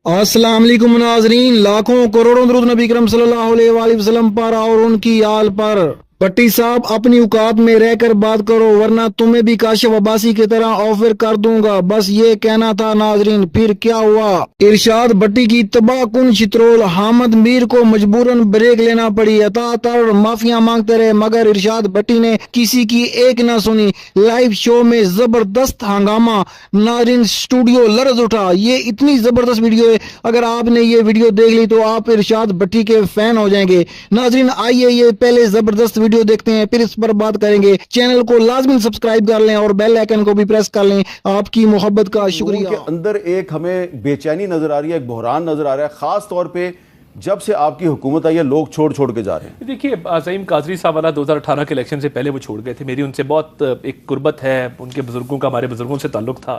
अस्सलाम वालेकुम नाजरीन, लाखों करोड़ों दरूद नबी करम सल्लल्लाहु अलैहि वसल्लम पर और उनकी आल पर। भट्टी साहब अपनी औकात में रहकर बात करो वरना तुम्हें भी काशिफ अब्बासी की तरह ऑफर कर दूंगा। बस ये कहना था नाजरीन। फिर क्या हुआ? इरशाद भट्टी की तबाह कुन चित्रोल हामद मीर को मजबूरन ब्रेक लेना पड़ी। अतातर माफिया मांगते रहे मगर इरशाद भट्टी ने किसी की एक ना सुनी। लाइव शो में जबरदस्त हंगामा, नाजरीन स्टूडियो लर्ज उठा। ये इतनी जबरदस्त वीडियो है, अगर आपने ये वीडियो देख ली तो आप इरशाद भट्टी के फैन हो जाएंगे। नाजरीन आइए ये पहले जबरदस्त वीडियो देखते हैं, फिर इस पर बात करेंगे। चैनल को लाजमी सब्सक्राइब कर लें और बेल आइकन को भी प्रेस कर लें। आपकी मोहब्बत का शुक्रिया। के अंदर एक हमें बेचैनी नजर आ रही है, एक बहरान नजर आ रहा है, खास तौर पे जब से आपकी हुकूमत आई है लोग छोड़ छोड़ के जा रहे हैं। देखिए, अज़ीम कादरी साहब वाला 2018 के इलेक्शन से पहले वो छोड़ गए थे। मेरी उनसे बहुत एक कुर्बत है, उनके बुजुर्गों का हमारे बुजुर्गों से ताल्लुक़ था।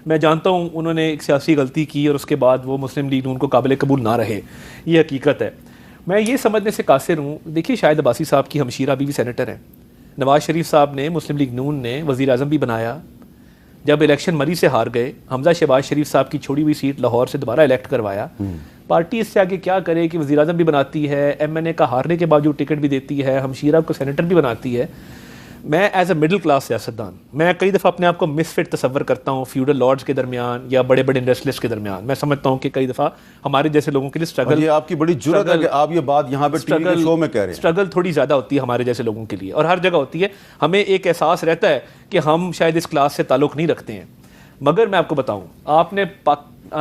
मैं जानता हूँ उन्होंने एक सियासी गलती की और उसके बाद वो मुस्लिम लीग उनको काबिल कबूल ना रहे, ये हकीकत है। मैं ये समझने से कासिर हूँ। देखिए, शाहिद अब्बासी साहब की हमशीरा अभी भी सेनेटर हैं। नवाज़ शरीफ साहब ने मुस्लिम लीग नून ने वज़ीर आज़म भी बनाया। जब इलेक्शन मरी से हार गए, हमजा शहबाज शरीफ साहब की छोड़ी हुई सीट लाहौर से दोबारा इलेक्ट करवाया। पार्टी इससे आगे क्या करे कि वज़ीर आज़म भी बनाती है, MNA का हारने के बावजूद टिकट भी देती है, हमशीरा को सेनेटर भी बनाती है। मैं एज अ मिडिल क्लास सियासतदान, मैं कई दफ़ा अपने आप को मिसफिट तस्वर करता हूँ फ्यूडल लॉर्ड्स के दरमियान या बड़े बड़े इंडस्ट्रियलिस्ट के दरमियान। मैं समझता हूँ कि कई दफ़ा हमारे जैसे लोगों के लिए स्ट्रगल, ये आपकी बड़ी जुर्रत है कि आप ये बात यहाँ पे टीवी के शो में कह रहे हैं। स्ट्रगल थोड़ी ज़्यादा होती है हमारे जैसे लोगों के लिए, और हर जगह होती है। हमें एक एहसास रहता है कि हम शायद इस क्लास से ताल्लुक़ नहीं रखते हैं। मगर मैं आपको बताऊँ, आपने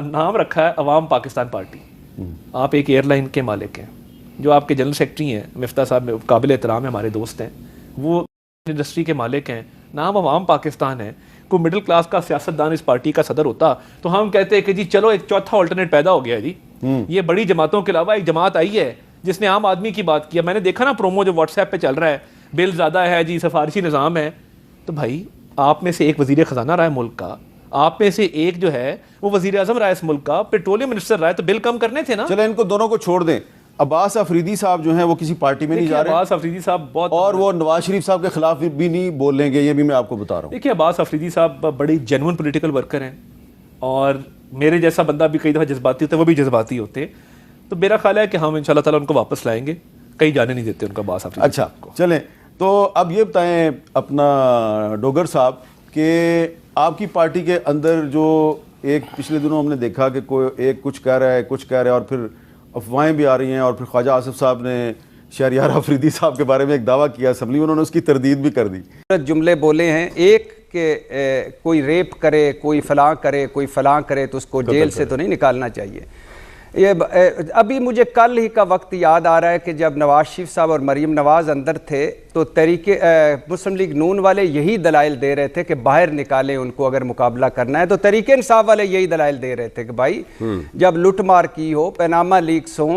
नाम रखा है अवाम पाकिस्तान पार्टी। आप एक एयरलाइन के मालिक हैं, जो आपके जनरल सेक्रेटरी हैं मिफ्ता साहब, काबिल एहतराम है, हमारे दोस्त हैं, वो इंडस्ट्री के मालिक हैं। नाम अवाम पाकिस्तान है। कोई मिडिल क्लास का सियासतदान इस पार्टी का सदर होता तो हम कहते हैं कि जी चलो एक चौथा ऑल्टरनेट पैदा हो गया है जी। ये बड़ी जमातों के अलावा एक जमात आई है जिसने आम आदमी की बात किया। मैंने देखा ना प्रोमो जो व्हाट्सएप पे चल रहा है, बिल ज़्यादा है जी, सिफारिशी निज़ाम है। तो भाई, आप में से एक वज़ीर ख़जाना रहा है मुल्क का, आप में से एक जो है वो वज़ीर आज़म रहा है इस मुल्क का, पेट्रोलियम मिनिस्टर रहा है, तो बिल कम करने थे ना। चलो इनको दोनों को छोड़ दें। अब्बास अफरीदी साहब जो हैं वो किसी पार्टी में नहीं जा रहे। अब्बास अफरीदी साहब बहुत, और वो नवाज शरीफ साहब के खिलाफ भी नहीं बोलेंगे, ये भी मैं आपको बता रहा हूँ। देखिए, अब्बास अफरीदी साहब बड़ी जेन्युइन पॉलिटिकल वर्कर हैं, और मेरे जैसा बंदा भी कई दफ़ा जज्बाती होता है, वो भी जज्बाती होते हैं। तो मेरा ख्याल है कि हम इंशाल्लाह ताला उनको वापस लाएंगे, कहीं जाने नहीं देते उनका अब्बास अफरीदी। अच्छा, चलें तो अब ये बताएं अपना डोगर साहब कि आपकी पार्टी के अंदर जो एक पिछले दिनों हमने देखा कि कोई एक कुछ कह रहा है, कुछ कह रहा है, और फिर अफवाहें भी आ रही हैं, और फिर ख्वाजा आसिफ साहब ने शहरियार अफरीदी साहब के बारे में एक दावा किया असेंबली में, उन्होंने उसकी तरदीद भी कर दी। जुमले बोले हैं, एक के कोई रेप करे, कोई फलां करे, कोई फलां करे तो उसको जेल से तो नहीं निकालना चाहिए। ये अभी मुझे कल ही का वक्त याद आ रहा है कि जब नवाज शरीफ साहब और मरीम नवाज़ अंदर थे तो मुस्लिम लीग नून वाले यही दलाइल दे रहे थे कि बाहर निकालें उनको अगर मुकाबला करना है। तो तरीके इंसाफ वाले यही दलाइल दे रहे थे कि भाई जब लुटमार की हो, पैनामा लीक्स हों,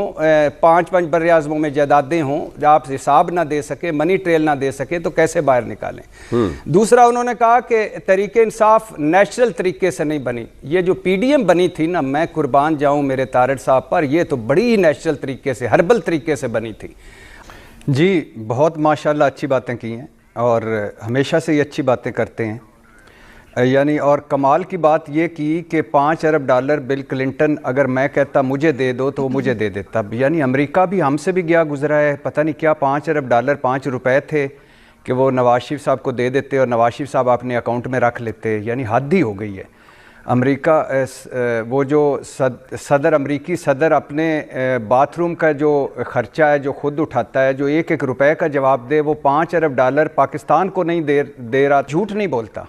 5 बर आज़मों में जायदादें हों, जब आप हिसाब ना दे सके, मनी ट्रेल ना दे सके, तो कैसे बाहर निकालें। दूसरा उन्होंने कहा कि तरीके इंसाफ नेचुरल तरीके से नहीं बनी। ये जो PDM बनी थी ना, मैं कुर्बान जाऊँ मेरे तारड़ साहब पर, ये तो बड़ी ही नेचुरल तरीके से, हर्बल तरीके से बनी थी जी। बहुत माशाल्लाह अच्छी बातें की हैं, और हमेशा से ये अच्छी बातें करते हैं। यानी और कमाल की बात ये की कि $5 अरब बिल क्लिंटन अगर मैं कहता मुझे दे दो तो वो मुझे दे देता। यानी अमेरिका भी हमसे भी गया गुजरा है, पता नहीं क्या $5 अरब ₹5 थे कि वो नवाज शरीफ साहब को दे देते और नवाज शरीफ साहब अपने अकाउंट में रख लेते। यानी हद ही हो गई है। अमेरिका वो जो सदर अमेरिकी सदर अपने बाथरूम का जो ख़र्चा है जो ख़ुद उठाता है, जो एक रुपए का जवाब दे, वो $5 अरब पाकिस्तान को नहीं दे रहा। झूठ नहीं बोलता।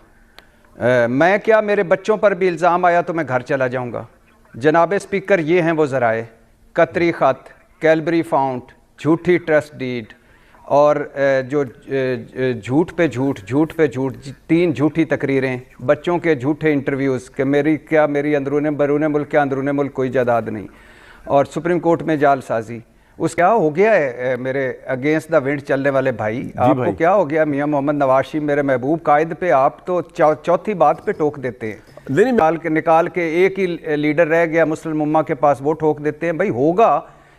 मैं क्या, मेरे बच्चों पर भी इल्ज़ाम आया तो मैं घर चला जाऊंगा। जनाब स्पीकर, ये हैं वो ज़राए, कतरी ख़त, कैलबरी फाउंट, झूठी ट्रस्ट डीड, और जो झूठ पे झूठ, 3 झूठी तकरीरें, बच्चों के झूठे इंटरव्यूज़ कि मेरी बरून मुल्क क्या अंदरून मुल्क कोई जायदाद नहीं, और सुप्रीम कोर्ट में जालसाजी। उस क्या हो गया है मेरे अगेंस्ट द विंड चलने वाले भाई, आपको क्या हो गया? मियां मोहम्मद नवाज शरीफ मेरे महबूब कायद पे आप तो चौथी बात पे टोक देते हैं। निकाल के एक ही लीडर रह गया मुस्लिम उम्मा के पास, वो ठोक देते हैं। भाई होगा,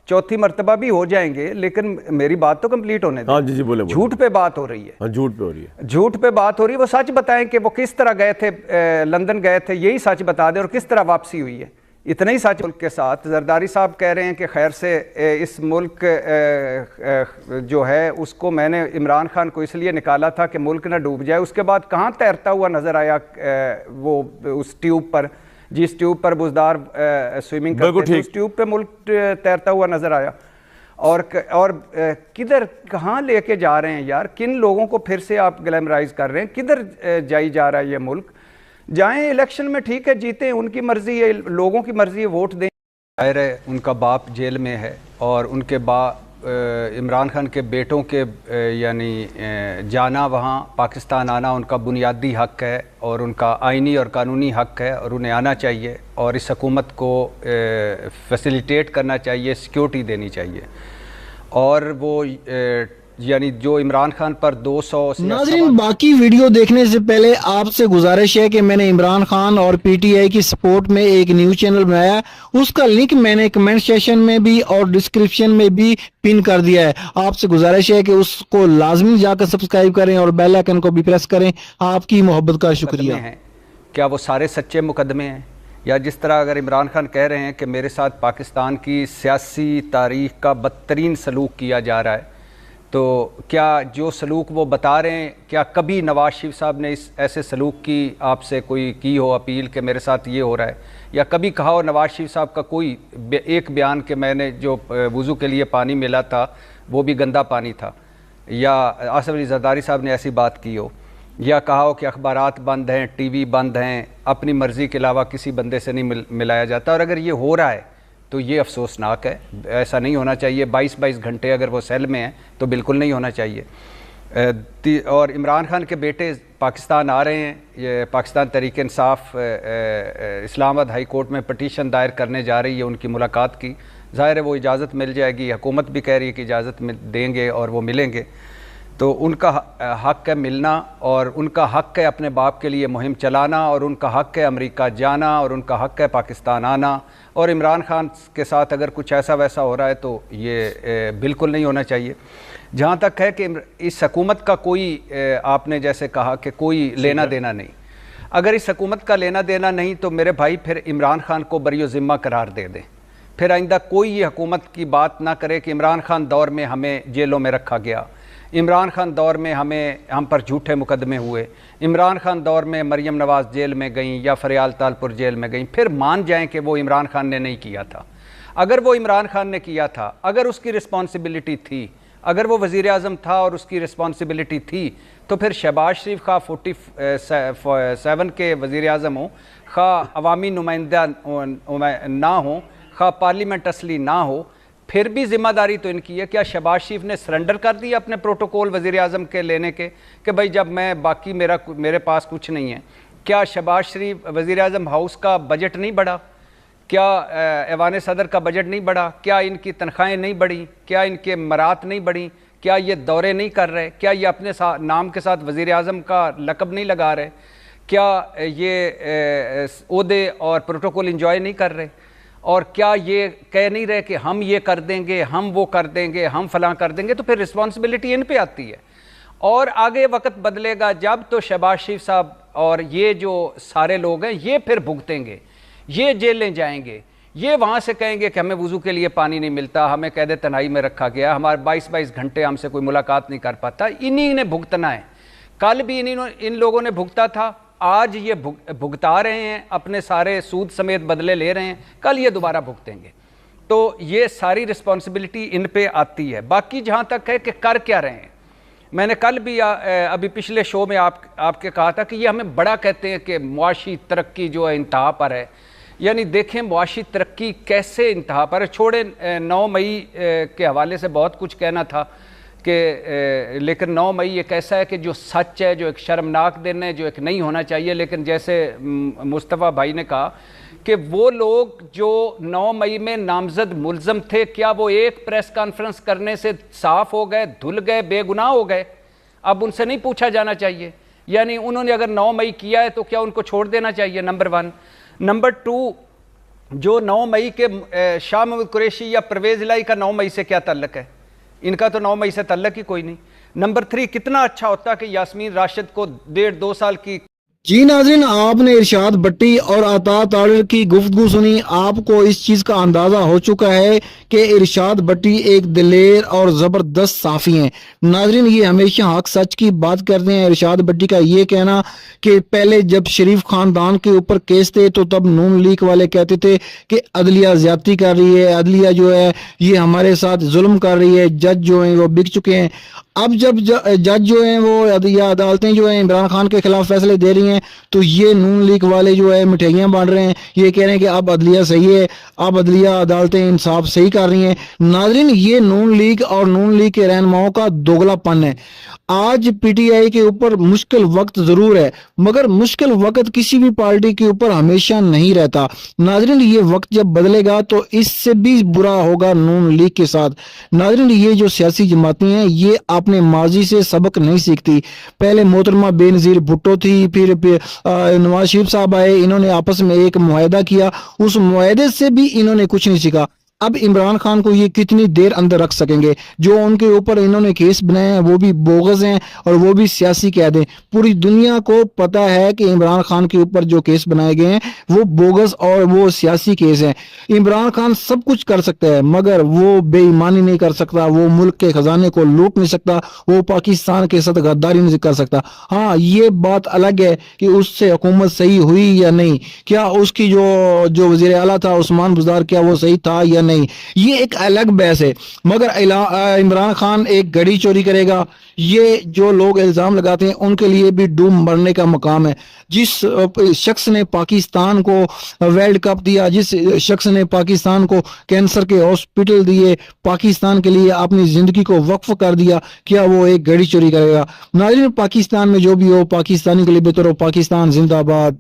चौथी मर्तबा भी हो जाएंगे, लेकिन मेरी बात तो कंप्लीट होने दें। हाँ जी बोले। झूठ पे बात हो रही है। हाँ, झूठ पे हो रही है। झूठ पे बात हो रही है। वो सच बताएं कि वो किस तरह गए थे, लंदन गए थे, यही सच बता दें, और किस तरह वापसी हुई है। اتنا ہی سچ ملک کے ساتھ زرداری صاحب کہہ رہے ہیں کہ خیر سے اس ملک جو ہے اس کو میں نے عمران خان کو اس لیے نکالا تھا کہ ملک نہ ڈوب جائے. اس کے بعد کہاں تیرتا ہوا نظر آیا وہ اس ٹیوب پر, جس ٹیوب پر بزدار سوئمنگ کرتے تھے, اس ٹیوب پہ ملک تیرتا ہوا نظر آیا. اور کدھر کہاں لے کے جا رہے ہیں یار, کن لوگوں کو پھر سے آپ گلیمرائز کر رہے ہیں, کدھر جائی جا رہا ہے یہ ملک. جائیں الیکشن میں, ٹھیک ہے جیتیں, ان کی مرضی ہے, لوگوں کی مرضی ہے, ووٹ دیں. ظاہر ہے ان کا باپ جیل میں ہے اور ان کے عمران خان کے بیٹوں کے یعنی جانا وہاں پاکستان آنا ان کا بنیادی حق ہے اور ان کا آئینی اور قانونی حق ہے اور انہیں آنا چاہیے اور اس حکومت کو فیسیلیٹیٹ کرنا چاہیے, سیکیورٹی دینی چاہیے. اور وہ یعنی جو عمران خان پر 200 ناظرین باقی ویڈیو دیکھنے سے پہلے آپ سے گزارش ہے کہ میں نے عمران خان اور پی ٹی آئی کی سپورٹ میں ایک نیوز چینل بنایا, اس کا لنک میں نے کمنٹ سیکشن میں بھی اور ڈسکرپشن میں بھی پن کر دیا ہے. آپ سے گزارش ہے کہ اس کو لازمی جا کر سبسکرائب کریں اور بیل آئیکن کو بھی پریس کریں. آپ کی محبت کا شکریہ. کیا وہ سارے سچے مقدمے ہیں, یا جس طرح اگر عمران خان کہہ رہے ہیں کہ میرے ساتھ پاکستان کی سیاسی تاریخ کا بدترین سلوک کیا جا رہا ہے, تو کیا جو سلوک وہ بتا رہے ہیں کیا کبھی نواز شریف صاحب نے اس ایسے سلوک کی آپ سے کوئی کی ہو اپیل کہ میرے ساتھ یہ ہو رہا ہے, یا کبھی کہا ہو نواز شریف صاحب کا کوئی ایک بیان کہ میں نے جو وضو کے لیے پانی ملا تھا وہ بھی گندا پانی تھا, یا آصف علی زرداری صاحب نے ایسی بات کی ہو, یا کہا ہو کہ اخبارات بند ہیں, ٹی وی بند ہیں, اپنی مرضی کے علاوہ کسی بندے سے نہیں ملایا جاتا. اور اگر یہ ہو رہا ہے تو یہ افسوسناک ہے, ایسا نہیں ہونا چاہیے. 22 گھنٹے اگر وہ سیل میں ہیں تو بالکل نہیں ہونا چاہیے. اور عمران خان کے بیٹے پاکستان آ رہے ہیں, یہ پاکستان تحریک انصاف اسلام آباد ہائی کورٹ میں پٹیشن دائر کرنے جا رہی ہے ان کی ملاقات کی. ظاہر ہے وہ اجازت مل جائے گی, حکومت بھی کہہ رہی ہے کہ اجازت دیں گے اور وہ ملیں گے. تو ان کا حق ہے ملنا, اور ان کا حق ہے اپنے باپ کے لیے مہم چلانا, اور ان کا حق ہے امریکہ جانا, اور ان کا حق ہے پاکستان آنا. اور عمران خان کے ساتھ اگر کچھ ایسا ویسا ہو رہا ہے تو یہ بالکل نہیں ہونا چاہیے. جہاں تک ہے کہ اس حکومت کا کوئی آپ نے جیسے کہا کہ کوئی لینا دینا نہیں, اگر اس حکومت کا لینا دینا نہیں تو میرے بھائی پھر عمران خان کو بری و ذمہ قرار دے دیں. پھر آئندہ کوئی یہ حکومت کی بات نہ کرے کہ عمران خان دور میں ہمیں جیلوں میں رکھا گیا, عمران خان دور میں ہم پر جھوٹے مقدمے ہوئے, عمران خان دور میں مریم نواز جیل میں گئیں یا فریال تالپور جیل میں گئیں. پھر مان جائیں کہ وہ عمران خان نے نہیں کیا تھا. اگر وہ عمران خان نے کیا تھا, اگر اس کی رسپانسبلٹی تھی, اگر وہ وزیر اعظم تھا اور اس کی رسپانسبلٹی تھی, تو پھر شہباز شریف خواہ 47 کے وزیر اعظم ہوں, خواہ عوامی نمائندہ نہ ہوں, خواہ پارلیمنٹ اصلی نہ ہو, پھر بھی ذمہ داری تو ان کی ہے. کیا شہباز شریف نے سرنڈر کر دیا اپنے پروٹوکول وزیر اعظم کے لینے کے کہ بھائی جب میں باقی میرے پاس کچھ نہیں ہے؟ کیا شہباز شریف وزیر اعظم ہاؤس کا بجٹ نہیں بڑھا؟ کیا ایوان صدر کا بجٹ نہیں بڑھا؟ کیا ان کی تنخواہیں نہیں بڑھیں؟ کیا ان کے مرات نہیں بڑھیں؟ کیا یہ دورے نہیں کر رہے؟ کیا یہ اپنے نام کے ساتھ وزیر اعظم کا لقب نہیں لگا رہے؟ کیا یہ عہدے اور پروٹوکول انجوائے نہیں کر رہے؟ اور کیا یہ کہہ نہیں رہے کہ ہم یہ کر دیں گے, ہم وہ کر دیں گے, ہم فلاں کر دیں گے؟ تو پھر رسپانسبلٹی ان پہ آتی ہے. اور آگے وقت بدلے گا جب تو شہباز شریف صاحب اور یہ جو سارے لوگ ہیں یہ پھر بھگتیں گے, یہ جیلیں جائیں گے, یہ وہاں سے کہیں گے کہ ہمیں وضو کے لیے پانی نہیں ملتا, ہمیں قید تنہائی میں رکھا گیا, ہمارے 22 گھنٹے ہم سے کوئی ملاقات نہیں کر پاتا. انہی نے بھگتنا ہے. کل بھی ان لوگوں نے بھگتا تھا, آج یہ بھگتا رہے ہیں, اپنے سارے سود سمیت بدلے لے رہے ہیں, کل یہ دوبارہ بھگتیں گے. تو یہ ساری رسپانسبلٹی ان پہ آتی ہے. باقی جہاں تک ہے کہ کر کیا رہے ہیں, میں نے کل بھی ابھی پچھلے شو میں آپ کے کہا تھا کہ یہ ہمیں بڑا کہتے ہیں کہ معاشی ترقی جو ہے انتہا پر ہے. یعنی دیکھیں معاشی ترقی کیسے انتہا پر ہے. چھوڑیں 9 مئی کے حوالے سے بہت کچھ کہنا تھا کہ لیکن 9 مئی ایک ایسا ہے کہ جو سچ ہے, جو ایک شرمناک دن ہے, جو ایک نہیں ہونا چاہیے. لیکن جیسے مصطفیٰ بھائی نے کہا کہ وہ لوگ جو 9 مئی میں نامزد ملزم تھے, کیا وہ ایک پریس کانفرنس کرنے سے صاف ہو گئے, دھل گئے, بے گناہ ہو گئے؟ اب ان سے نہیں پوچھا جانا چاہیے. یعنی انہوں نے اگر 9 مئی کیا ہے تو کیا ان کو چھوڑ دینا چاہیے؟ نمبر 1. نمبر 2, جو 9 مئی کے شاہ محمود قریشی یا پرویز الہی کا 9 مئی سے کیا تعلق ہے؟ ان کا تو 9 مئی سے تعلق ہی کوئی نہیں. نمبر 3, کتنا اچھا ہوتا کہ یاسمین راشد کو 1.5-2 سال کی जी नाज़रीन, आपने इरशाद भट्टी और अता तारिर की गुफ्तगू सुनी। आपको इस चीज़ का अंदाज़ा हो चुका है कि इरशाद भट्टी एक दिलेर और ज़बरदस्त साफ़ी हैं। नाज़रीन, ये हमेशा हक सच की बात करते हैं। इरशाद भट्टी का ये कहना कि पहले जब शरीफ खानदान के ऊपर केस थे तो तब नून लीग वाले कहते थे कि अदलिया ज़्यादती कर रही है, अदलिया जो है ये हमारे साथ जुल्म कर रही है, जज जो हैं वो बिक चुके हैं। अब जब जज जो हैं वो या अदालतें जो हैं इमरान खान के खिलाफ फैसले दे रही हैं तो ये नून लीग वाले जो है मिठाइयाँ बांट रहे हैं। ये कह रहे हैं कि अब अदलिया सही है, अब अदलिया अदालतें इंसाफ सही कर रही हैं। नाज़रीन, ये नून लीग और नून लीग के रहनुमाओं का दोगलापन है। आज पीटीआई के ऊपर मुश्किल वक्त जरूर है, मगर मुश्किल वक्त किसी भी पार्टी के ऊपर हमेशा नहीं रहता। नाज़रीन, ये वक्त जब बदलेगा तो इससे भी बुरा होगा नून लीग के साथ। नाज़रीन, ये जो सियासी जमातें हैं ये अपने माजी से सबक नहीं सीखती। पहले मोहतरमा बेनज़ीर भुट्टो थी, फिर नवाज शरीफ साहब आए, इन्होंने आपस में एक मुआहदा किया, उस मुआहदे से भी इन्होंने कुछ नहीं सीखा। अब इमरान खान को ये कितनी देर अंदर रख सकेंगे? जो उनके ऊपर इन्होंने केस बनाए हैं वो भी बोगस हैं और वो भी सियासी कैद हैं। पूरी दुनिया को पता है कि इमरान खान के ऊपर जो केस बनाए गए हैं वो बोगस और वो सियासी केस हैं। इमरान खान सब कुछ कर सकता है मगर वो बेईमानी नहीं कर सकता, वो मुल्क के खजाने को लूट नहीं सकता, वो पाकिस्तान के साथ गद्दारी नहीं कर सकता। हाँ, ये बात अलग है कि उससे हुकूमत सही हुई या नहीं, क्या उसकी जो वज़ीर आला था उस्मान बुज़दार, क्या वो सही था या नहीं, ये एक अलग बहस है। मगर इमरान खान एक घड़ी चोरी करेगा, ये जो लोग इल्जाम लगाते हैं उनके लिए भी डूब मरने का मकाम है। जिस शख्स ने पाकिस्तान को वर्ल्ड कप दिया, जिस शख्स ने पाकिस्तान को कैंसर के हॉस्पिटल दिए, पाकिस्तान के लिए अपनी जिंदगी को वक्फ कर दिया, क्या वो एक घड़ी चोरी करेगा? नाज़रीन, पाकिस्तान में जो भी हो, पाकिस्तानी के लिए बेहतर हो। पाकिस्तान जिंदाबाद।